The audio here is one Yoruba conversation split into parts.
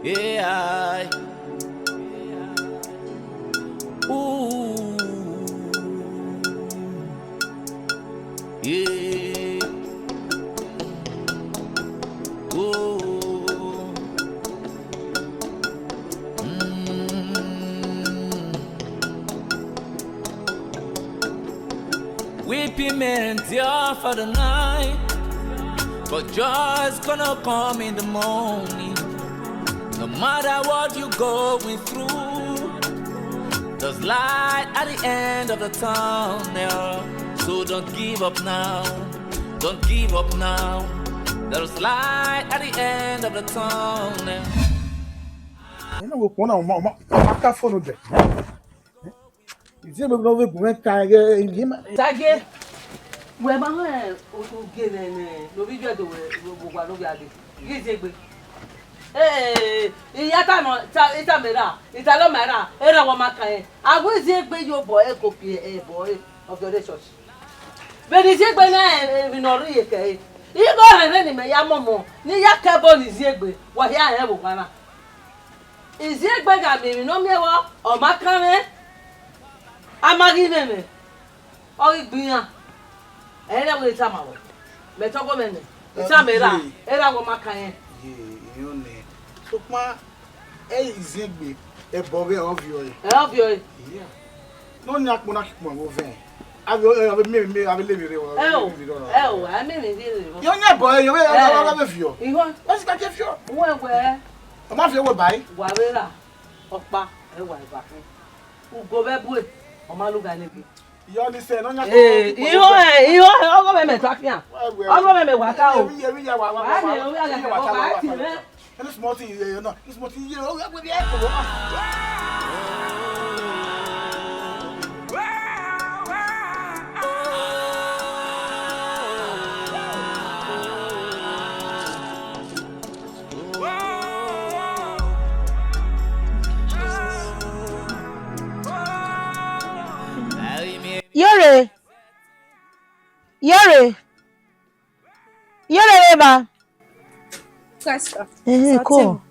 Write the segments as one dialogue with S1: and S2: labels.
S1: Yeah. Ooh. Yeah. Ooh. Weeping may endure for the night, but joy's gonna come in the morning. No matter what you're going through, there's light at the end of the tunnel. So don't give up now. Don't give up now. There's light at the end of the tunnel.
S2: You know, one of my phone there. Is it because we went tiger in him?
S3: Tiger, where my hand also get in no video the way no be ade. Eh, iyata no ita mera, ita lo mera, era wa makan. Ago Zegbe your boy copy a boy of the church. But is Zegbe na we no ri ke. You go and any me ya momo, ni ya kebo ni Zegbe, wa ya e bo kana. Is Zegbe ga me no me wa o makan amagi nene o igbiyan ere we tama wo me to go me itamera era wo makan yen
S2: You know, so ma Zegbe e bobe of you. Yeah. No nyak mo na kikmo wo ven. I will leave you.
S3: I mean
S2: You're not boy, you will you. What's that if you?
S3: Where
S2: I'm not your buy.
S3: Wawera opa e wa ba fun ugo be bu o ma lu ga ni bi
S2: You understand? No nyak.
S3: Iyo ogo me me twakian ogo me waka o
S2: And it's more you know. It's more you know. We be able.
S4: Yore ba.
S5: Sylvester.
S4: Ko.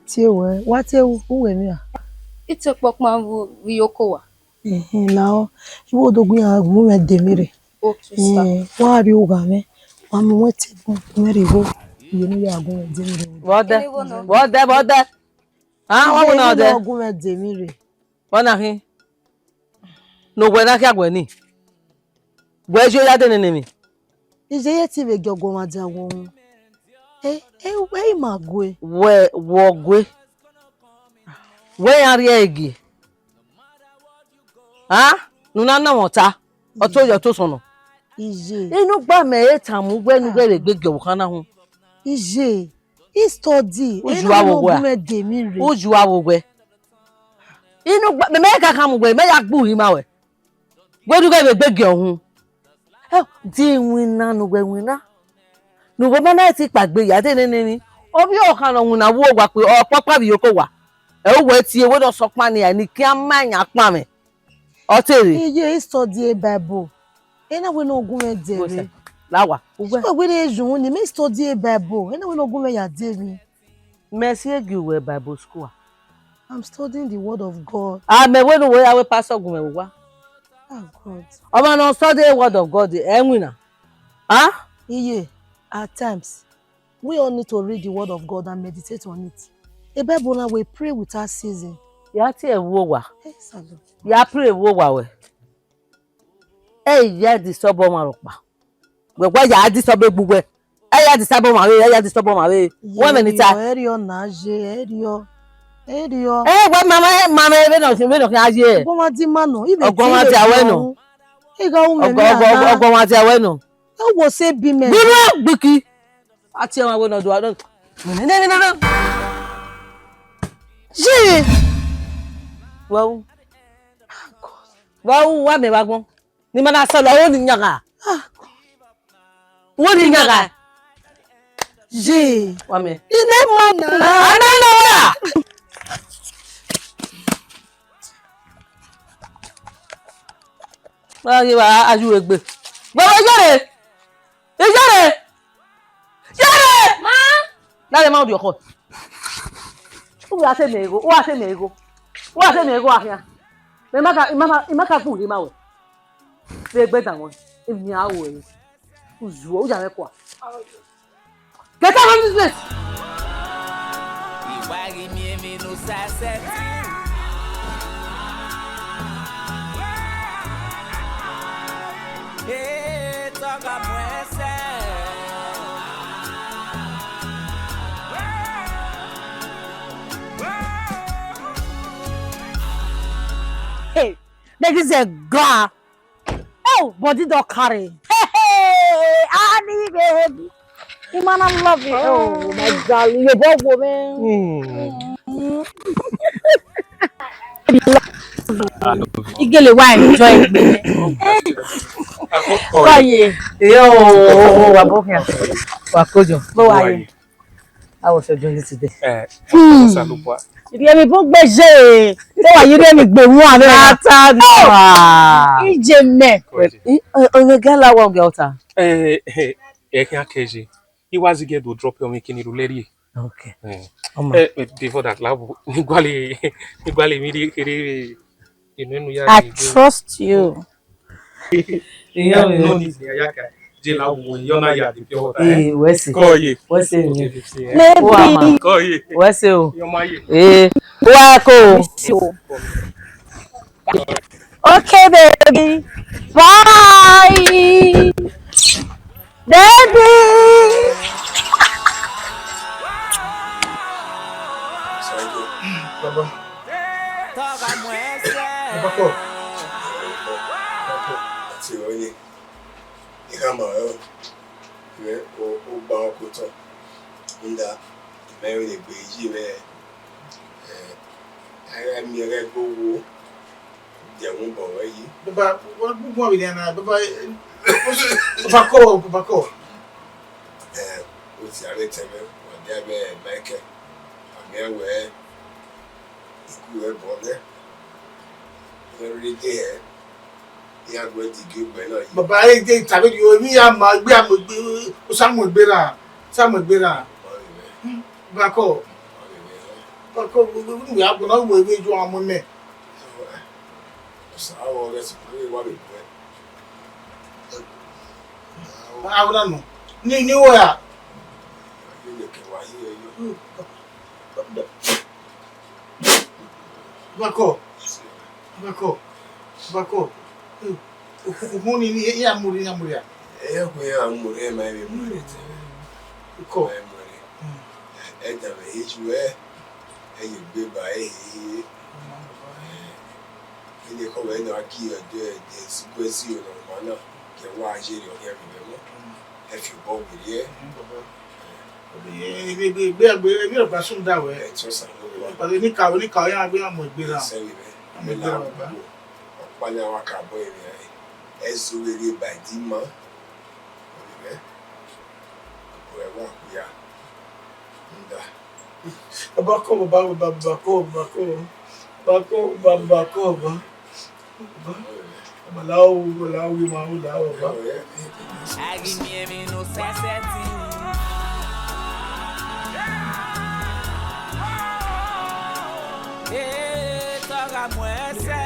S4: Ti we, wa te uwe mi a.
S5: Ite pokman bu yoko wa.
S4: Now, you would go agun me demire.
S5: Okay, sir.
S4: Wa ri uga me. Wa mi wete mere go. You know ya agun me demire.
S3: what the ah wa wona de
S4: agun me demire.
S3: wona hin no gwe na ki agwe ni gwe jo ya de nene mi
S4: Ije ye ti be jogo ma ja won. We ma gwe.
S3: we wo gwe we ari egi ah nuna na wota oto yo to sono
S4: Ije.
S3: inu gba me etamu gwe nu gere gbegbe wo kana hu
S4: Ije. He study.
S3: Uju awo gwe.
S4: Me demire.
S3: Uju awo gwe inu gba me ka ka mu gwe me ya gbu hi ma we gwe nu gere gbegbe ohun di wina nu gwe wina nu gwe na ti pagbe ya de nene ni obi o kan ohun na wo gwa pe o papa bi yoko wa e o we ti ewo do so pa ni ani ki amanya pa me o tere
S4: Ije he study Bible. Ena we no ogun me dere.
S3: lawa
S4: So we dey jun ni me study Bible. Ena we no ogun me ya dere.
S3: Mercy egi we Bible school
S4: I'm studying the word of God.
S3: me we no we awe pastor gun me wa
S4: Oh God.
S3: o ma no study the word of God e nwina ah
S4: Iye, at times, we all need to read the word of God and meditate on it. A Bible now we pray without ceasing.
S3: ya ti e wo wa
S4: Hey, Sandra.
S3: ya pray wo wa we ya di sobo ma ro pa we gwa ya di sobo gbugbe ya di sobo ma we ya di sobo ma we wo me ni ta
S4: Erio naje, erio. Erio.
S3: gwa mama ebe no ki aje
S4: Ogoma di mano, ibe
S3: Ogwon wa ti awe no.
S4: Iga u me mi ana.
S3: ogo wa ti awe no
S4: E wo se bi me.
S3: biro gbiki ati e wa we no do no
S4: Je.
S3: wow wa me ba gbon ni ma na so lo o ni nyaga wo ni nyaga
S4: Je.
S3: wa me
S4: Ine mana.
S3: ana no wa wa ye wa aju egbe gbogbo yere ma láti máa di ọkọ Who has me go? Who has me go? Who has me go here? Imaka kuli mawe. They better one. If me awe. Uzuo uja kwa. Get out of this place.
S1: Uwadiae me Nosatae. Hey, toca muese.
S4: Hey, that is a girl. Oh, body don't carry. Hey, Annie, baby. You man, I love you. Oh, my darling, you're both woman. You get a wine, enjoy it. Oh, yeah. Yo, we're both here. How are you? How was your journey today? You let me book beje. So you let me gbe one na. Ije me. O girl la one girl ta.
S6: Can keji. Uwadiae do drop your making it ready.
S4: Okay.
S6: Before that, Nigwali
S4: I trust you.
S6: No need yaka. Jela yona ya the pure water.
S4: Where's it? Where's it?
S6: Maybe.
S4: Where's it?
S6: Yomaye.
S4: Wako. Okay, baby. Bye. Baby.
S2: Baba.
S1: Toca muese.
S2: Bako.
S7: Ti oye. Ikama yo. We o ba ko to. Nda me we beji we I mi re go wo. Je won bo we yi.
S2: Baba, what mo bi na baba. Bako.
S7: O ti are teme o de be make. Ame we iku e bo le. Very there. Ya go ti ge gbe na yi.
S2: Baba e de tabe yo mi ya ma gbe amogbe o samu gbera. Bako. Bako we ya go na wo we ju amu me.
S7: So I will let's play what we play.
S2: I don't know. Ni wo ya.
S7: You look at why you.
S2: Bako. Muni ni ya muri ya.
S7: Ko ya mu e ma be mu re te.
S2: Ko.
S7: E da be hichwe. E you be ba e. Ele ko we no aki o de sequence o no mana ke wa ajeri o here be mo. E fi bo we here.
S2: Be o pasun da we.
S7: E so sa no.
S2: Pa ni ka ya gbe amo gbera.
S7: Gbera baba. Pa ni wa ka bo e ezo we by dima. Wa ya. Nda.
S2: Bako. Malawi ma ba.
S1: Uwadiae me Nosatae. Hey, toca muese.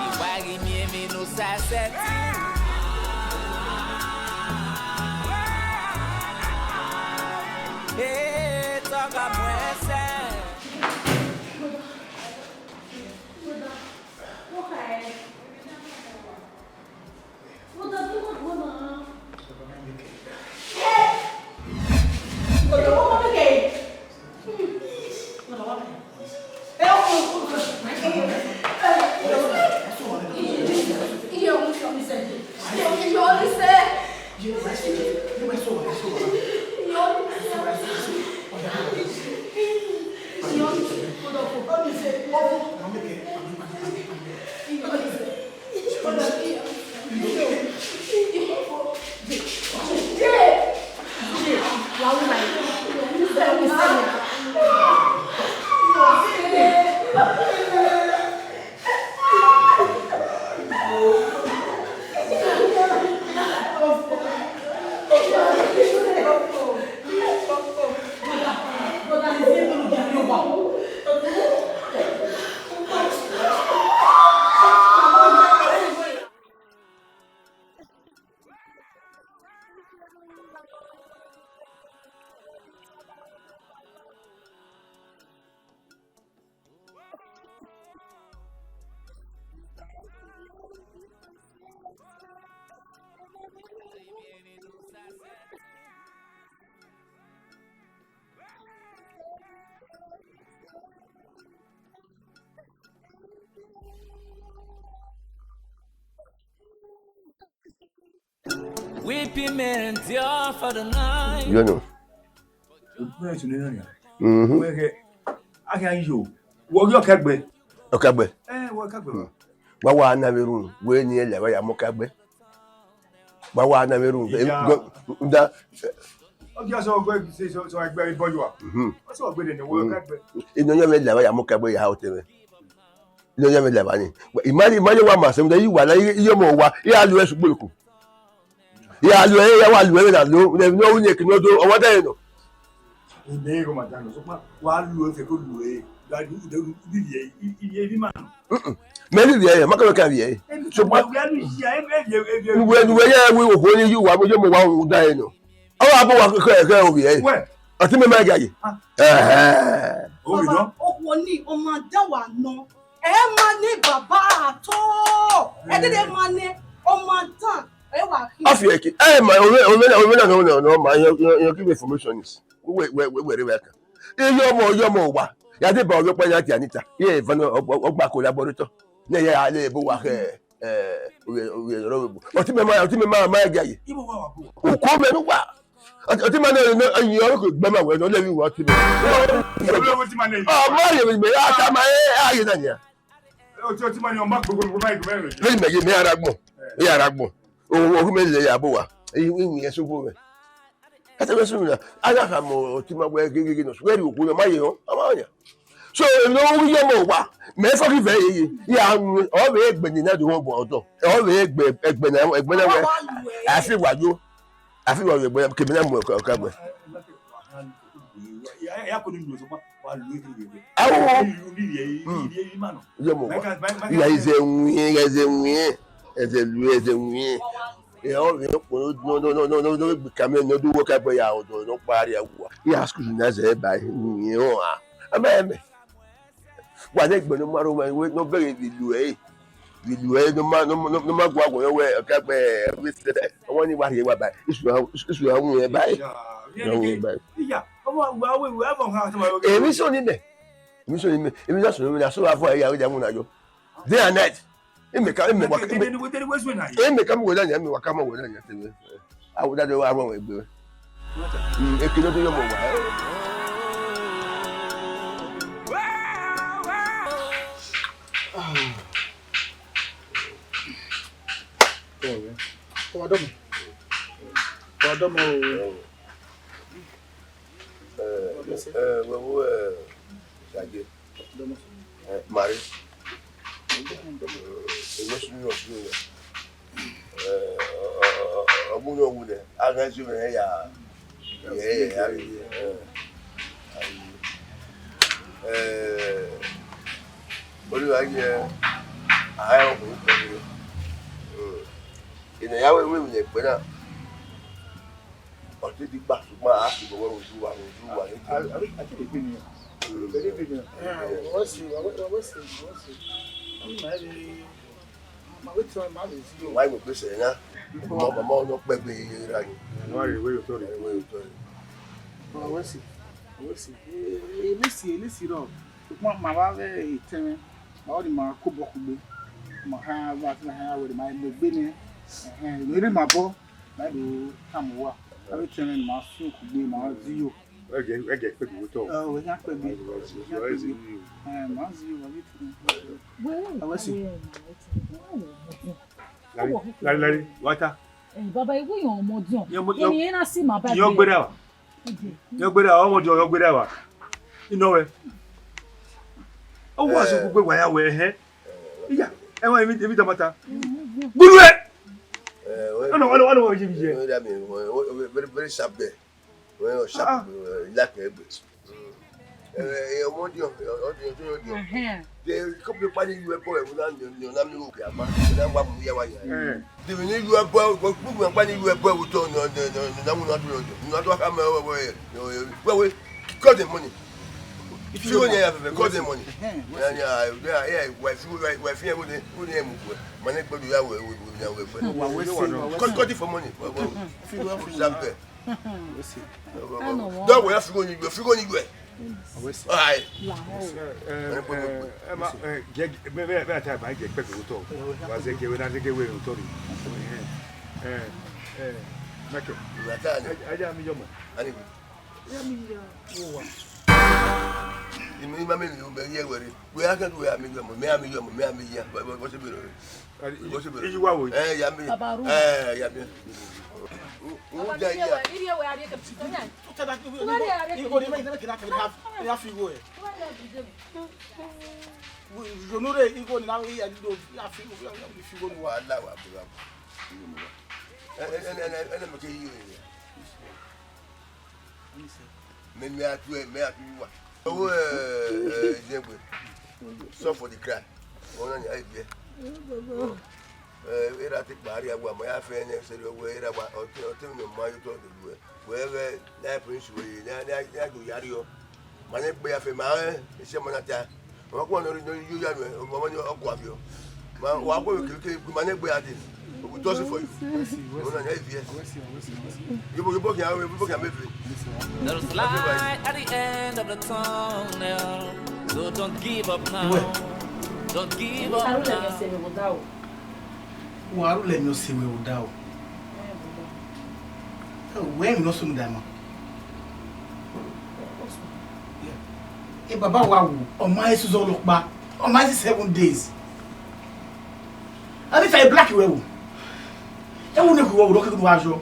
S1: Uwadiae me Nosatae. Hey, toca muese. Weeping may endure for the night.
S8: You know.
S9: I can you. What your cagbe?
S8: Okagbe.
S9: What cagbe?
S8: Bawa na meru we ni ele wa ya mokagbe. Bawa na meru nda
S9: Okay, so go say so I bury boy. What's all good in the world cagbe?
S8: Ino nya me le wa ya mokagbe ya hotel. Ino nya me le ba ni. Imagine wa masem da yi wa la yi mo wa ya lu esu gboluku. Ya lu ya wa lu e na lo no wu ni kino do owo da eno.
S9: Ni go madano so wa lu e fe ko lu e. La di di di man.
S8: Many there, Macro Cavier. So, what we are we were going you, I was your one dino. Oh, I go over here. Where? I think my guy.
S9: Oh, no.
S10: Oh, one knee on my dawa, no. Money, Baba, to. I didn't money on my tongue.
S8: I feel like no, my your give information is. Wait, welcome. You're more. Yade ba oyo pa yati anita. Ye vano ogba collaborator. Ne ya ale bo wa we robo. Oti me ma gaye.
S9: Ibo wa bo.
S8: O ko me no wa. Oti ma no ayin o ko gba ma we no le wi wa ti me.
S9: Oti ma ne.
S8: Ah, ma ye me ya ta ma aye na nya.
S9: Oti ma ne o ma gbogbo ma igbe me.
S8: Le me ye me aragbon. E aragbon. O ko me le ya bo wa. Wi yen so bo me. Ata me so na. Ala ka mo oti ma we gege no. Swear you ko no ma ye o. Ama nya. So no we mo wa me for give ya o be egbeni na do won bo odo o be egbe na we afi wajo egbe ke na mo ka gbe
S9: ya ko ni lo so wa lu e
S8: awo
S9: ni mano
S8: yo mo ya eze nwi e o be ko no be kame no do wo ka gbe ya odo no pari awu ya school na ze ba ni o ameme wa de gbe no maro we no bere ilu e no ma gwa gwo we ka gbe we se won ni wa ye wa ba isu awun e ba
S9: ya omo we evon ha so
S8: emi so ni me emi just no so afọ ya we jamu na jo day and night emi ka emi wa emi ka mo we na emi wa ka mo we na ya tebe awu da de wa ron egbe e kilo to yo mo wa Mari. Why we say na? Mama no pe be ra ni.
S9: No re we to re.
S2: We see. Elisi ro. Ma ba ve iteme. Ma o di ma ko boku gbe. Ma ha wa ti ha we ma le gbe ni. Ni ri ma bo. Na do kamuwa. Abi teme ma su ku gbe ma zi yo.
S9: Ege pe wo to.
S2: We nya pe bi. Ma zi yo abi teme. We see.
S9: Lari wata.
S11: Baba iwo yan omodion. Eni na si ma ba.
S9: Yo gbere wa. Yo gbere wa, omodion yo gbere wa. Ino we. O wa so ku gbe wa ya we he. Iya, e wa emi tamata. Gburu e. Ono wo jibi je.
S8: Very sharp there. Well, sharp like egbe. Omodion, the couple of money you were born with na mi o ke ama. Na wa mu ya wa ya. The when you were born, when money you were born with on na mu na do. Na do ha ma we got the money. If you only have got the money. Yeah, wife with the mu. Money go ya we got it for money. If you have something. Don't we have to go anywhere. Aye.
S9: Me ta ba je pe ko to. Wa se ke we na se ke we to ri. Make.
S8: Natale.
S9: Aja mi yomo.
S8: Ani.
S9: Ya mi ya. Wo wa.
S8: Imi mama mi o be ye were. We aka do ya mi yomo. Me am yomo. Me am ya. Bo se be ro. Bo se be.
S9: Iji wa wo.
S8: Ya mi. Ya mi.
S3: Uwadiae ya. Iri we ari ke pitonya.
S2: Iko ni mai na kina ka half figo e. Jonure iko ni na ya do ya figo ni wa
S8: Allah wa bura. Ene me ke yi. Me atu wa. Oh Zegbe. So for the cry. Ona ni ai bie. Era take bari agwa mo ya fe ne se ro we era ba o te no ma yo to do we na prince we na go yari o ma ne gbe ya fe ma se mo na ta mo ko no yu ya no mo ni ogwa bi o ma wa ko ke ma ne gbe ya de we do for you ona na vie you can make it.
S1: There's light at the end of the tunnel, so don't give up now. Don't give up now.
S2: Waru le mi o se we o da o. We mi no so mi da mo. E baba wa wo, o ma esu zo lo pa. O ma 7 days. Abi fa black we wo. E wo ne ku wo ro ke ku ajo.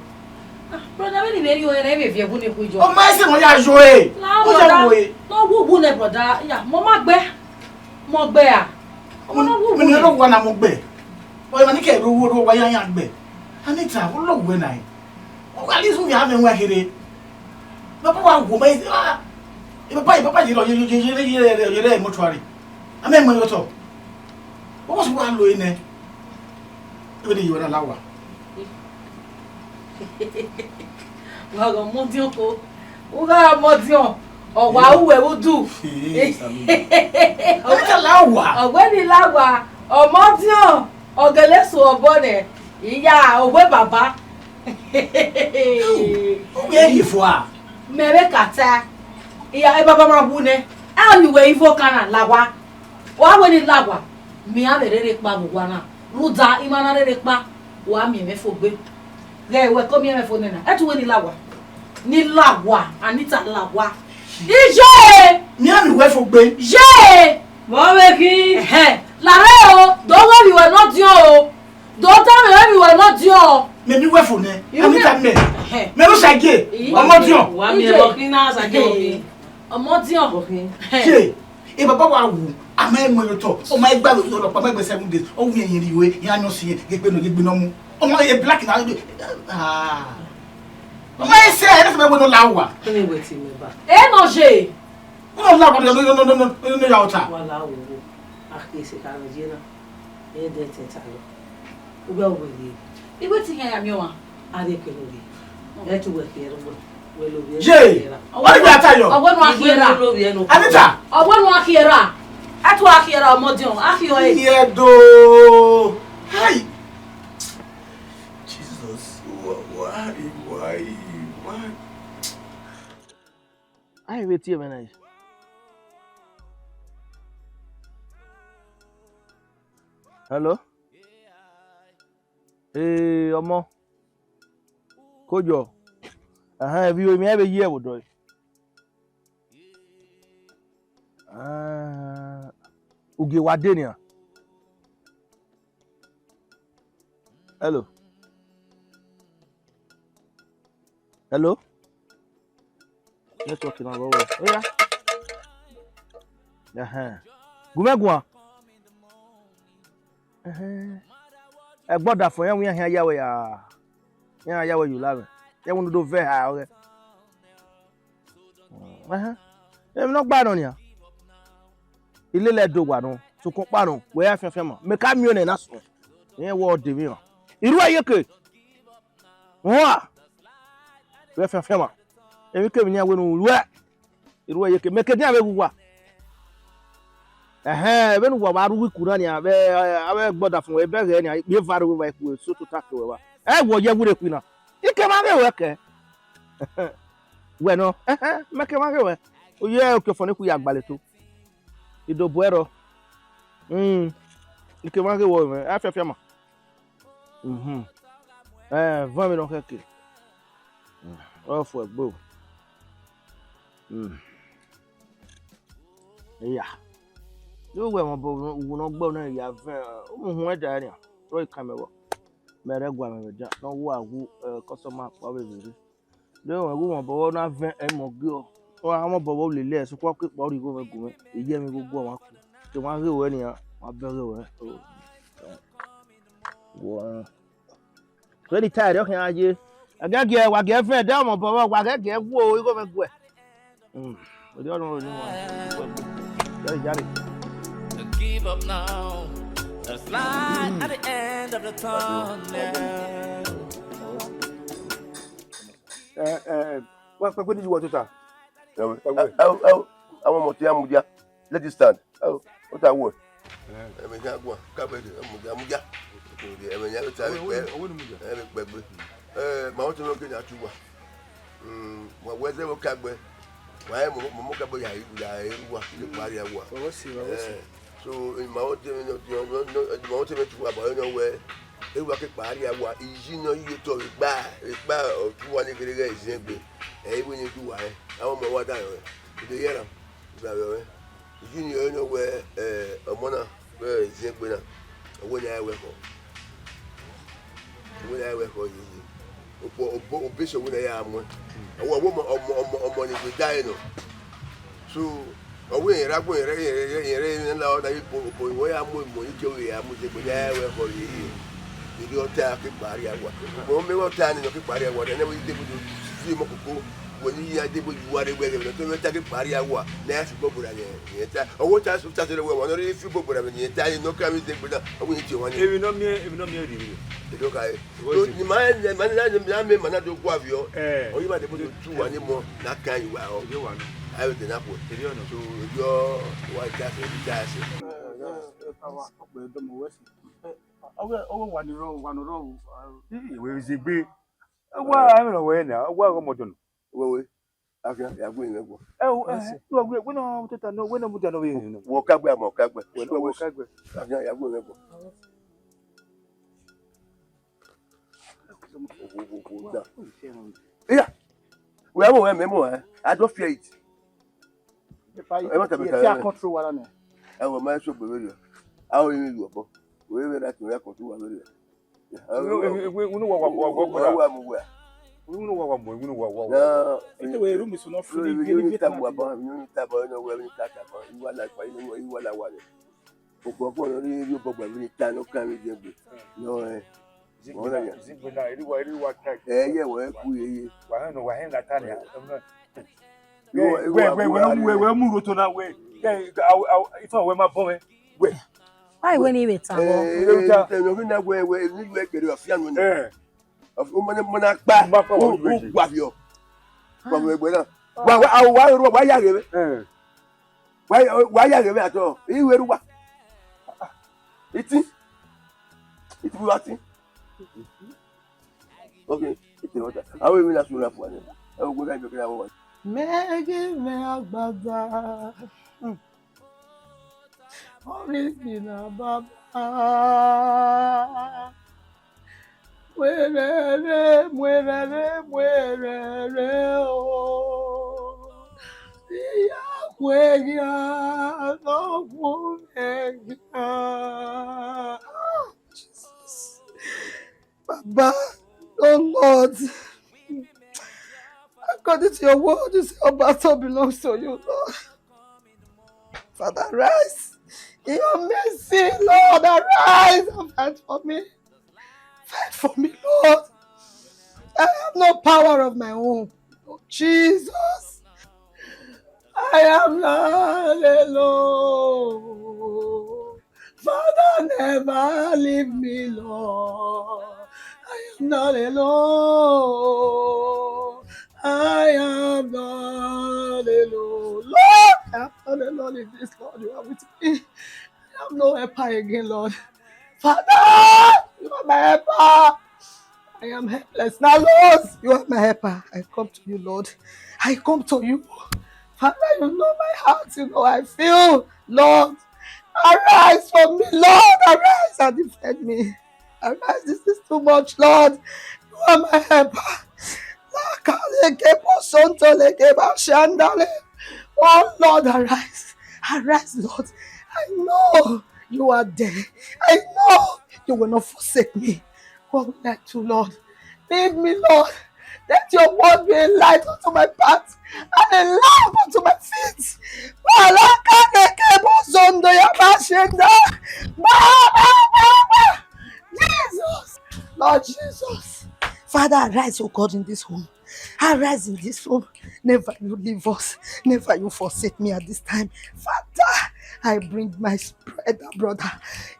S3: Brother, when you are very very good, you
S2: o ma se mo ya ajo e. O ja wo e.
S3: No wo ne brother. Ya, mo ma gbe. Mo gbe a. Mo no wo.
S2: Mi ne ro wa na mo gbe. O ma ni ke ro wo wa yan yan gbe. Anita, wo lo we na e. O at least we have en wa here. Baba wa wo ma e papa yi lo ye mortuary. Ame mo yo to. O mo so wa lo e ne. E be yi wa na lawa.
S3: Wago modion ko. Uga modion. O wa uwe wudu.
S2: O ka lawa.
S3: O we ni lawa. O modion. O gele so obone. Iya owe baba.
S2: O ye ifo a.
S3: Mere kata. Iya e baba ma hu ne. A ni we ifo kana lawa. Wa we ni lawa. Mi a berere pa gbogbo na. Ruda imana rere pa. Wa mi me fo gbe. Hey, we come here for nena. Etu we ni lawa. Ni lawa, Anita lawa. Ije!
S2: Mi ami we fo gbe.
S3: Je! Mo we ki. Lare o, don't worry we are not you. Don't tell me when we were not you.
S2: Me mi we fo ne. Anita me. Me no sage. Omo dion.
S3: Wa mi e bokin na sage obi. Omo dion bokin.
S2: Je. E baba wa wu. Ama mo yo to. O ma gba lo pa ma gbe 7 days. O wu yen riwe, yan no se gegbe no mu. O ma e black na o ma e se e se me no lawa.
S3: Kini weti me ba. E no je.
S2: No lawa no ya ota.
S3: Wala wo. Akhi se ka no je na. E de te ta lo. Ugba wo ni. E weti yan ya mi wa. Ade ke lo bi. E tu we ke ro. We lo bi.
S2: Je. What do you tell you?
S3: Owo no akira.
S2: Anita.
S3: Owo no akira. Atu akira omodion. Akhi o e.
S2: Yedo. Hi.
S8: Why?
S12: I wait here, man. Hello? Hey, Omo. Kojo. Have you me have a year with Roy? Uwadiae. Hello? Hello? Network na go. Oya. Gumegwa. E gboda fun yan wi han yawe ya. Yan yawe you love. Yan wonu do ve ha o. E no gba no ni a. Ile le do gba no. Tukun pa no. We afefe mo. Me ka mi o na so. Yan wo de mi o. Iru ayeke. Wa. We fa fema e ke mi awenu ruwa iru ye ke meke dia be guwa be nu wa ru wiku na ni abe gboda fun e be re ni be varu we ku so to take we wa wo ye wure ku na ike ma re we ke we no meke ma re we o ye o ke fo ni ku ya gbale to idobo ero ike ma re wo me afefema 20 millions keke Oh, for a boo. Yeah. You were my boy, who not born in your friend, who went there. Roy Camera. Meragua, no one who customer probably. No, I won't born a van and more girl. Or I'm a probably less. Walk it body go. A year will go. The one who went here, my brother. Oh, pretty tired, okay, you. I got here, I get friend down, but I get whoa, you go back. We don't know anymore.
S1: Don't give up now. There's light at the end of the tunnel.
S9: What did you want to talk?
S8: I want to let it stand. Oh, what I want. I mean, I want Muja. I mean, Mountain looking at you. Where's the vocabulary? Why am I so in mountain, about nowhere. They work at party. You know, you told it by or 2 days. When you do, I want my water. The year, you know where a mona is Zimbabwe. When I work for you, Bishop, when I am a woman or money with dino. So, away, I'm going to allow that you where I'm going to work for you. You don't take it by your work. When we were turning the barrier, whatever you did with when you are able to worry whether you take it by your work, that's Bobo. I want us to start the way, or if you go over the entire no coming with a winter one. If you know me, if you know me, okay. You mind the man, man, do Guavio, or you might be able to do anymore, that kind of well. You want. I would not put it on to your white gas.
S9: One row. Where is it be? Well, I don't know where now. Well, modern.
S8: Well, I can't have going.
S9: Oh, we know that I know when I'm going to
S8: walk up, walk up, when I walk up. Yeah, well, I'm more. I don't fear it.
S2: If I control what I know,
S8: I will manage to be I will you go. We will not record to a video.
S9: We know what we know what
S2: anyway, room is not free.
S8: You need to about you cut about you are like you are like what. You probably can carry them. No, yeah, well, we
S9: are that Tanya. We're moving to that way. If I were my boy,
S4: why when you wait?
S8: Of woman, back, Guavio. Why are you? Why are you at all? You will what? It's it will what? Okay, I will not run up one. I will go back to the one.
S2: Maggie, Baba. Original Baba. Where, oh. Where ya no woman. Jesus. Baba, oh Lord. According to your word, you say your battle belongs to you, Lord. Father, rise. In your mercy, Lord, arise and fight for me. Fight for me, Lord. I have no power of my own. Oh, Jesus. I am not alone. Father, never leave me, Lord. I am not alone. I am not alone. Lord, I am not alone in this, Lord. You are with me. I have no helper again, Lord. Father, you are my helper. I am helpless now, Lord. You are my helper. I come to you, Lord. I come to you. Father, you know my heart. You know I feel. Lord, arise for me, Lord. Arise and defend me. Arise. This is too much, Lord. You are my helper.
S10: Oh Lord, arise. Arise, Lord. I know you are there. I know you will not forsake me. What will I do, Lord? Lead me, Lord. Let your word be a light unto my path and a lamp unto my feet. Jesus, Lord Jesus. Father, arise, O God, in this home. Arise in this home. Never you leave us. Never you forsake me at this time. Father, I bring my brother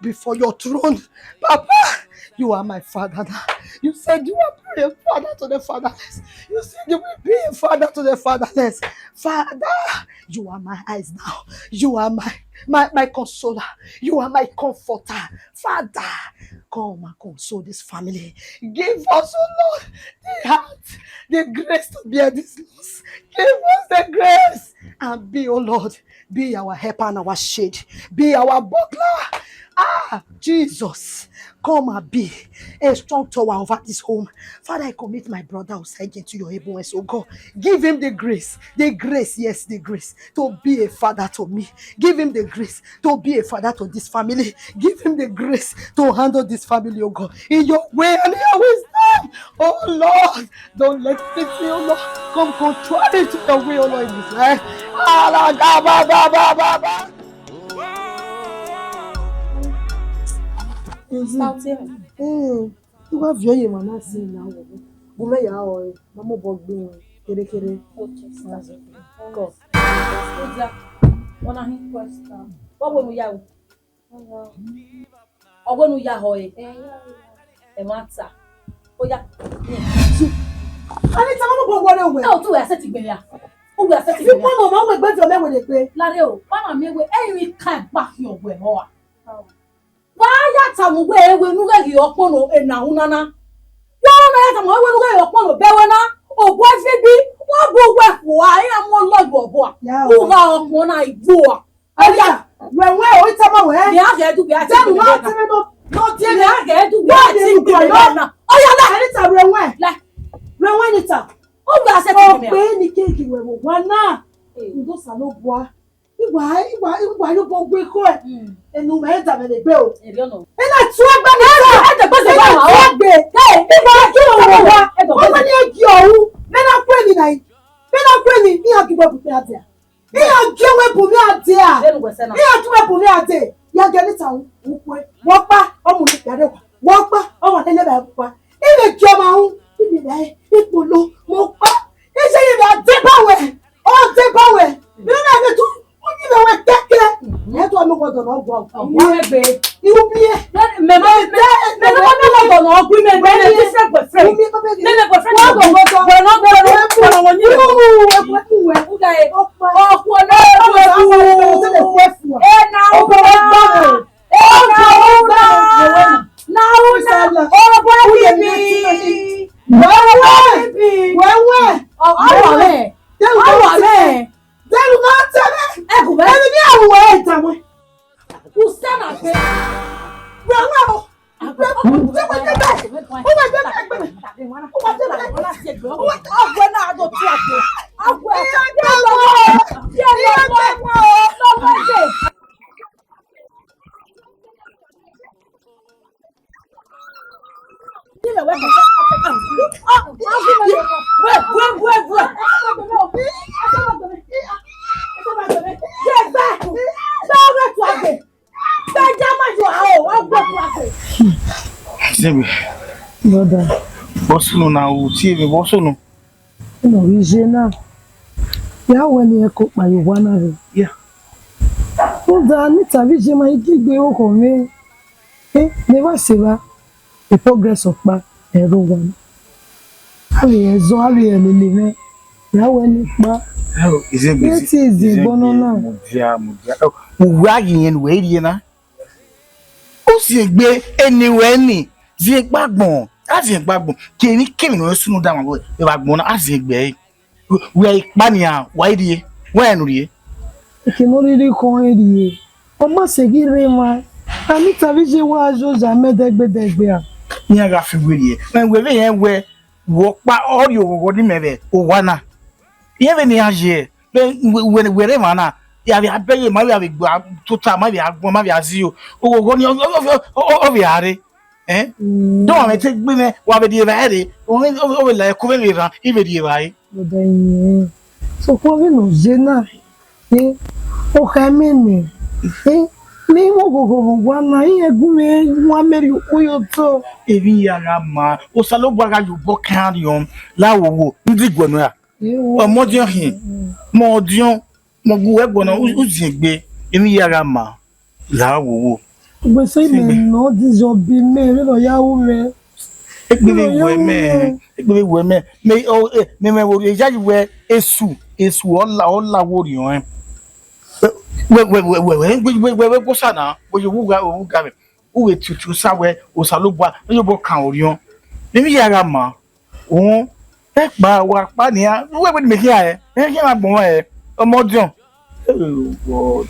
S10: before your throne. Papa, you are my father now. You said you are a father to the fatherless. You said you will be a father to the fatherless. Father, you are my eyes now. You are my consoler. You are my comforter. Father, come and console this family. Give us, oh Lord, the heart, the grace to bear this loss. Give us the grace and be, oh Lord, be our helper and our shade. Be our buckler. Jesus, come and be a strong tower over this home. Father, I commit my brother Osage into your able hands, oh God. Give him the grace, yes, the grace to be a father to me. Give him the grace to be a father to this family. Give him the grace to handle this family, oh God, in your way and in your wisdom. Oh Lord, don't let it be, oh Lord, come contrary to your will, oh Lord, in this life. You have your man seen now. Bume ya o, mama bogbe kere. Okay, go.
S11: Ona hin question. What will you have? Or when you are hoy? A matter. Oh, yeah.
S10: I need someone to go away.
S11: No, to a setting belia. Oh, we are setting.
S10: You want mama we going to me with the
S11: Lario, mama me we any kind back your way or. Why ya tamu we nu ga yo pono e na hunana. Yo na ya tamu we nu ga yo pono be wona. O bo fi bi, wo bo we fo ai am lo bo. Who ga o na igbo. Aya,
S10: when we o tama we.
S11: Ni a ga du bi a ti.
S10: Dem ma teme no tie
S11: ni a ga du bi a ti na.
S10: Oya la ni ta rewen ni ta.
S11: O gba se ti me.
S10: O pe ni keke we wo wa na. Ndo sa lo boa. Igwa yo bo gbe ko e. Enu me da me le gbe o.
S11: E no.
S10: E na tu agba ni ta.
S11: E de gbe se ba ma o.
S10: Igwa ki o wo wa. O ma ni agi owu. Me na kwe ni nai. Me na kwe ni ni agi bo bu adia. Ni agi we bu mi adia. Ni agi we bu mi adia. Ya ge ni ta wo kwe. Wo pa o mu ni yare wa. Wo pa o wa lele ba pa. Ile ki o ma hu. Ibi dai ipolo mo pa. Ise yi ba de bawe. O de bawe. Mi na ge tu you know what that that's what I'm going to go.
S11: What be?
S10: You be
S11: me no agreement when a different boyfriend. Nene boyfriend we're not going
S12: Brother, bosono na uti me bosono.
S10: No, Regina. Ya when you cook my one.
S12: Yeah.
S10: Brother, nita vije ma igbe o ko me. Never say the progress of ma everyone. Ali ezo ali elele. Ya when ma.
S12: Oh, is it busy?
S10: It is the bonona.
S12: Mudia. Uwadiae yen we die na. O si gbe anywhere ni. Zie gbagbon. Azie gbagbon. Keni no sunu da ma bo. E gbagbon na azie gbe. We pania why die. When rie.
S10: Kino really kon rie. O ma segire ma. Anita vije wa jo jamais degbe a.
S12: Ni aga fi we die. When we yen we
S2: walk by all your body maybe or one. Even the Asia, when wherever na, ya be abeye ma ya be gba total ma be agbon ma be azio. O go ni o be are. Eh? Don't me take me wa be di bare. O be la ko be ran, e be di bai.
S10: So for we no jena. O kamene. Me mo go wana gume wa meri oyo to.
S2: Evi ya ma. O salo gba ga yo bo kan yon. La wo ndi gbono ya. O modion hin. Modion mo gu e gbono o jigbe. Evi ya ma. La wo.
S10: But say me no this your be me no ya wo me.
S2: Ekbebe we me. Me o me wo eja we esu ola wo ri on. We go sana. Wo yo wo ga me. Uwe tutu sawe o salugba yo bo kan ori on. Evi ya ma. O e gba wa pa ni a. We me ki a e. E ki ma gbon e. Omodion. Oh God.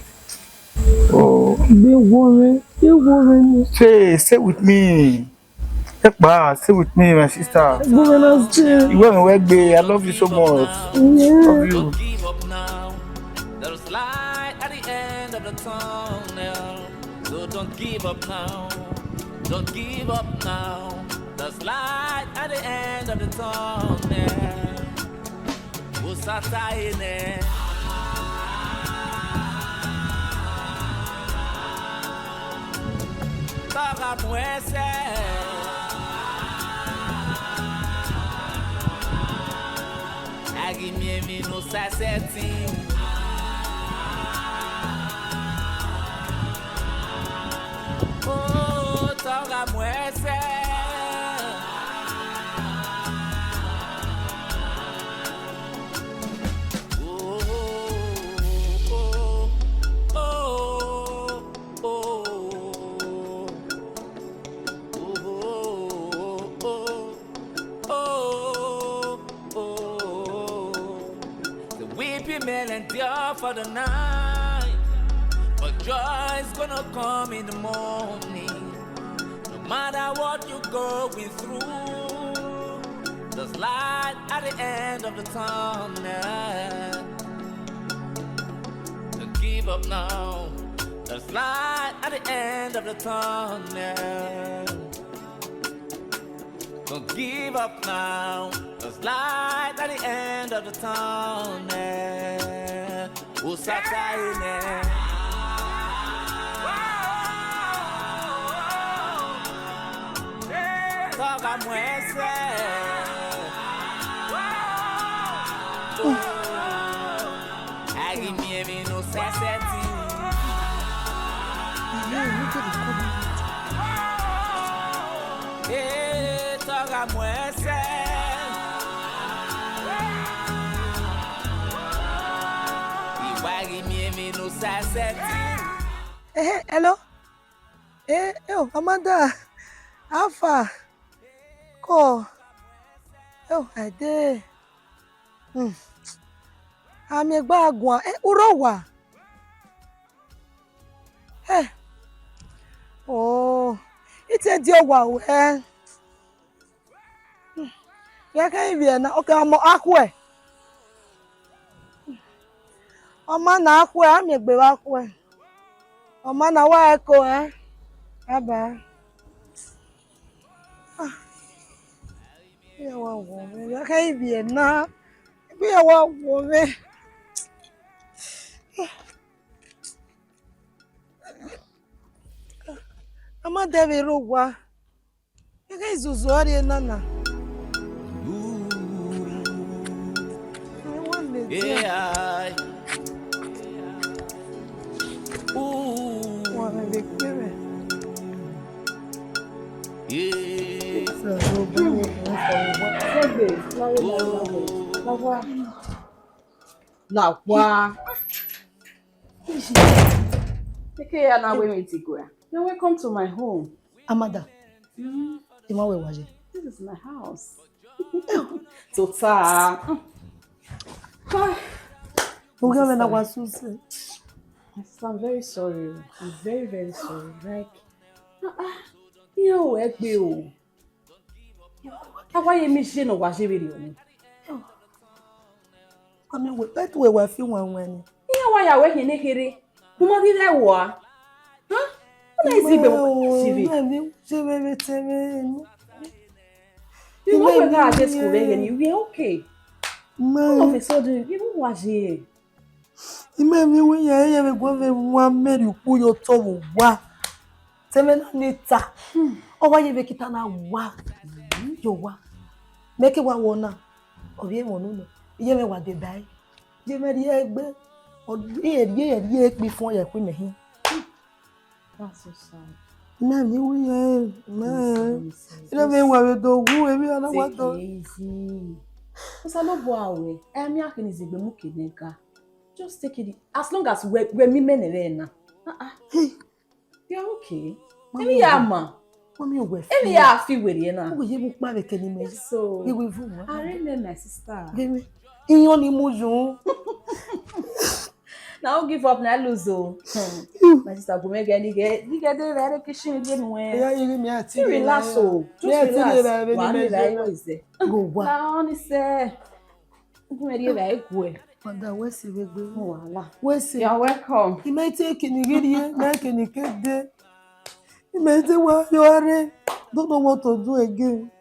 S2: Oh,
S10: be worry.
S2: Stay with me. Stay with me, my sister. You won't work, I love you so much. Love you.
S1: Don't give up now. There's light at the end of the tunnel. So don't give up now. Don't give up now. There's light at the end of the tunnel. Nosatae. Para muese. Agimie Nosatae. Oh, para muese. Men endure for the night, but joy is gonna come in the morning. No matter what you're going through, there's light at the end of the tunnel. Don't give up now. There's light at the end of the tunnel. Don't give up now. There's light at the end of the tunnel. Nosatae. Toca muese. Agimie Nosatae. Toca muese.
S10: Hello. Yo, Amanda. Alpha. Call. Oh, I did. I'm a bagua. Urowa. Oh, it's a dear wow. Ya can't be now. Okay, I'm akwe. Ọma na akwe a megbere akwe. Ọma na wa eko aba. Ya wa wo me. Ya kai bi na. Bi ya wa wo me. Ama debe rogwa. Ya kai zuzu ori nana.
S1: Yeah.
S3: Take care now when we take where. You're welcome to my home.
S10: Amanda. Where was it?
S3: This is my house. Tota. I'm very sorry. I'm very, very sorry. Like, How you mission or was you?
S10: I mean, we were few one.
S3: Yeah, why are we in here? Who are you there? What? Huh? What is it? You know when I just go and you be okay. All of a sudden, you was here.
S10: Imagine when you have one man you pull your toe. Wa. Seven nita. Oh, why you make it na wa? Yo wa. Make it one wona. Oh, ye wonu no. Ye me wa de bai. Ye me the egg. Or ye before you queen me.
S3: That's so sad.
S10: Imagine when you man. You know me wa do go e bi ana wa do.
S3: Easy. Cause I no go away. I me akin is igbe muke nka. Just take it as long as we me men na.
S10: Hey.
S3: You're okay. Emi ya ma.
S10: Mommy we.
S3: Emi ya fi were na.
S10: Wo ye mu pa be keni me.
S3: So.
S10: You will vu.
S3: I remember my sister.
S10: Give me. Iyan ni mo jun.
S3: Now give up na lose o. My sister go make any get the very kitchen again when.
S10: Yeah, you me ati.
S3: Relax o. Just relax. One day is there.
S10: Go wa.
S3: Na only say. Me dey very good.
S10: Mother, where see we go?
S3: Wala.
S10: Where see?
S3: You're welcome.
S10: You might take any video, make any kid there. You might say, well, you are. Don't know what to do again.